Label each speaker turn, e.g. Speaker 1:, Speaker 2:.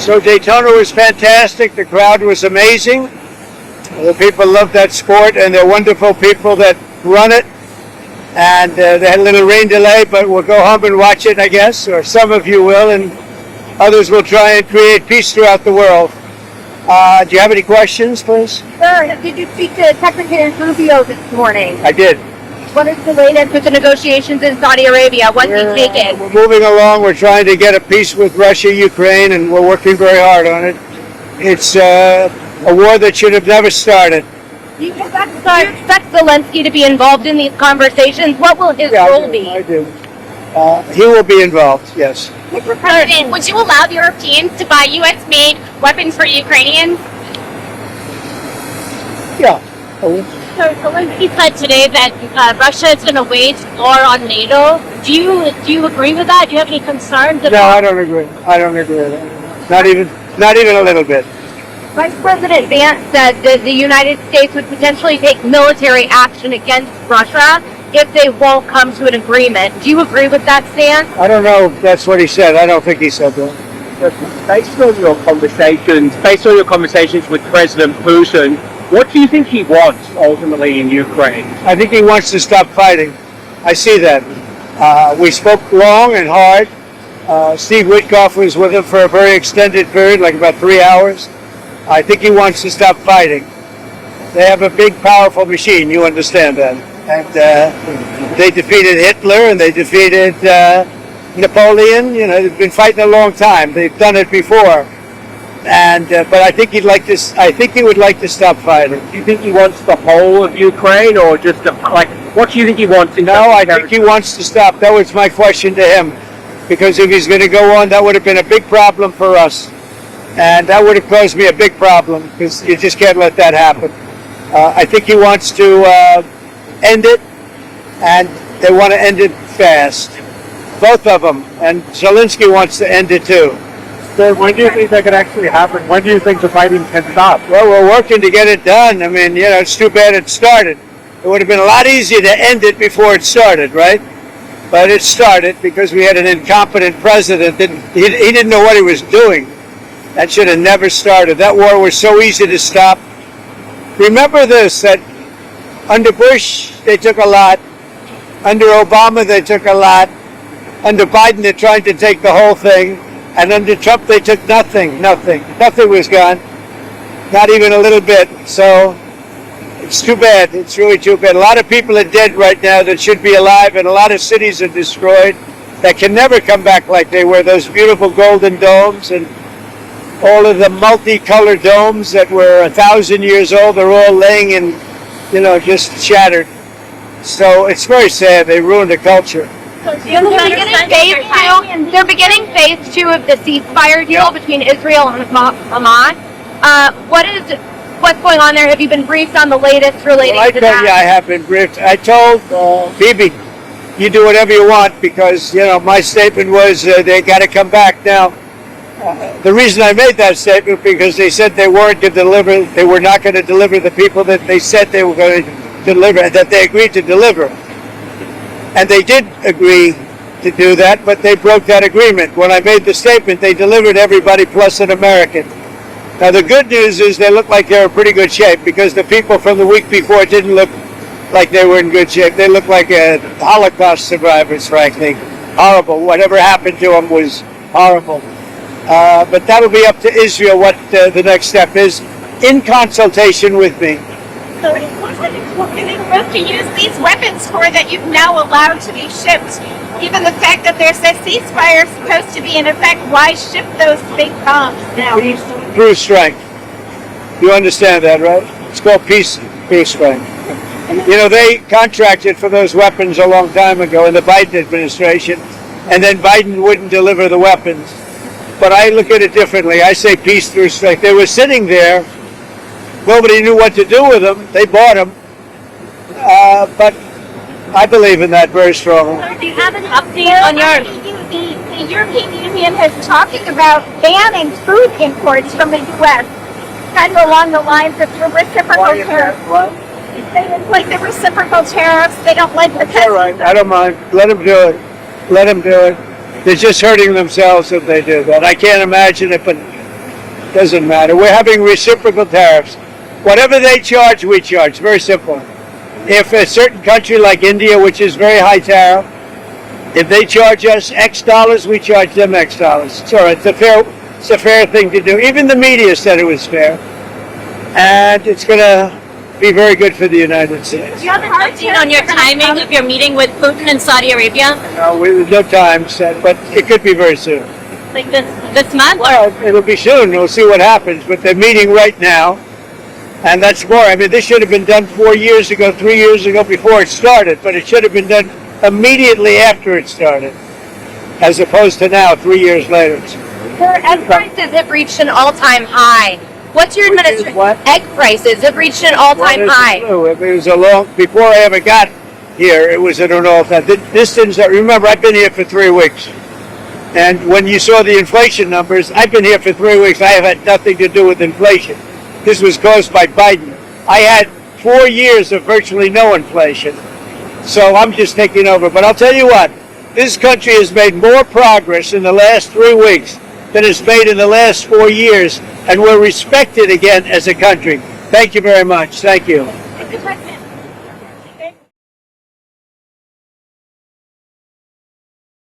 Speaker 1: So Daytona was fantastic. The crowd was amazing. The people love that sport, and they're wonderful people that run it. And they had a little rain delay, but we'll go home and watch it, I guess, or some of you will, and others will try and create peace throughout the world. Do you have any questions, please?
Speaker 2: Sir, did you speak to Secretary Rubio this morning?
Speaker 1: I did.
Speaker 2: What is the latest with the negotiations in Saudi Arabia? What's he taking?
Speaker 1: We're moving along. We're trying to get a peace with Russia, Ukraine, and we're working very hard on it. It's a war that should have never started.
Speaker 2: Do you expect Zelensky to be involved in these conversations? What will his role be?
Speaker 1: I do. He will be involved, yes.
Speaker 3: Mr. President, would you allow the Europeans to buy U.S.-made weapons for Ukrainians?
Speaker 1: Yeah.
Speaker 3: So Zelensky said today that Russia is going to wage war on NATO. Do you agree with that? Do you have any concerns?
Speaker 1: No, I don't agree. I don't agree with that. Not even a little bit.
Speaker 2: Vice President Vance said that the United States would potentially take military action against Russia if they won't come to an agreement. Do you agree with that stance?
Speaker 1: I don't know if that's what he said. I don't think he said that.
Speaker 4: Based on your conversations with President Putin, what do you think he wants ultimately in Ukraine?
Speaker 1: I think he wants to stop fighting. I see that. We spoke long and hard. Steve Witkoff was with him for a very extended period, like about 3 hours. I think he wants to stop fighting. They have a big, powerful machine. You understand that. And they defeated Hitler and they defeated Napoleon. You know, they've been fighting a long time. They've done it before. And but I think he'd like to. I think he would like to stop fighting.
Speaker 4: Do you think he wants the whole of Ukraine, or just what do you think he wants?
Speaker 1: No, I think he wants to stop. That was my question to him, because if he's going to go on, that would have been a big problem for us, and that would have caused me a big problem because you just can't let that happen. I think he wants to end it, and they want to end it fast, both of them. And Zelensky wants to end it too.
Speaker 4: So when do you think that could actually happen? When do you think the fighting can stop?
Speaker 1: Well, we're working to get it done. I mean, you know, it's too bad it started. It would have been a lot easier to end it before it started, right? But it started because we had an incompetent president. He didn't know what he was doing. That should have never started. That war was so easy to stop. Remember this, that under Bush, they took a lot. Under Obama, they took a lot. Under Biden, they're trying to take the whole thing. And under Trump, they took nothing. Nothing was gone. Not even a little bit. So it's too bad. It's really too bad. A lot of people are dead right now that should be alive, and a lot of cities are destroyed that can never come back like they were. Those beautiful golden domes and all of the multicolored domes that were 1,000 years old, they're all laying in, you know, just shattered. So it's very sad. They ruined the culture.
Speaker 2: They're beginning phase 2 of the ceasefire deal between Israel and Hamas. What's going on there? Have you been briefed on the latest relating to that?
Speaker 1: Yeah, I have been briefed. I told Bibi, you do whatever you want, because, you know, my statement was they got to come back. Now, the reason I made that statement because they said they weren't to deliver, they were not going to deliver the people that they said they were going to deliver, that they agreed to deliver. And they did agree to do that, but they broke that agreement. When I made the statement, they delivered everybody plus an American. Now, the good news is they look like they're in pretty good shape, because the people from the week before didn't look like they were in good shape. They looked like Holocaust survivors, frankly. Horrible. Whatever happened to them was horrible. But that'll be up to Israel what the next step is, in consultation with me.
Speaker 3: So what's the move to use these weapons for that you've now allowed to be shipped? Given the fact that there's a ceasefire supposed to be in effect, why ship those big bombs now?
Speaker 1: Peace through strength. You understand that, right? It's called peace through strength. You know, they contracted for those weapons a long time ago in the Biden administration, and then Biden wouldn't deliver the weapons. But I look at it differently. I say peace through strength. They were sitting there. Nobody knew what to do with them. They bought them. But I believe in that very strongly.
Speaker 3: Do you have an update on the European Union is talking about banning food imports from the U.S., kind of along the lines of the reciprocal tariffs. Like the reciprocal tariffs, they don't like the
Speaker 1: All right, I don't mind. Let them do it. Let them do it. They're just hurting themselves if they do that. I can't imagine it, but Doesn't matter. We're having reciprocal tariffs. Whatever they charge, we charge. Very simple. If a certain country like India, which is very high tariff, if they charge us X dollars, we charge them X dollars. So it's a fair thing to do. Even the media said it was fair. And it's going to be very good for the United States.
Speaker 5: Do you have an update on your timing of your meeting with Putin in Saudi Arabia?
Speaker 1: No, with no time set, but it could be very soon.
Speaker 5: Like this month?
Speaker 1: Well, it'll be soon. We'll see what happens. But they're meeting right now. And that's more. I mean, this should have been done 4 years ago, 3 years ago before it started. But it should have been done immediately after it started, as opposed to now, 3 years later.
Speaker 2: Egg prices have reached an all-time high. What's your administration?
Speaker 1: What?
Speaker 2: Egg prices have reached an all-time high.
Speaker 1: If it was a long, before I ever got here, it was, I don't know if that, this didn't start. Remember, I've been here for 3 weeks. And when you saw the inflation numbers, I've been here for 3 weeks. I have had nothing to do with inflation. This was caused by Biden. I had 4 years of virtually no inflation. So I'm just taking over. But I'll tell you what, this country has made more progress in the last 3 weeks than it's made in the last 4 years. And we're respected again as a country. Thank you very much. Thank you.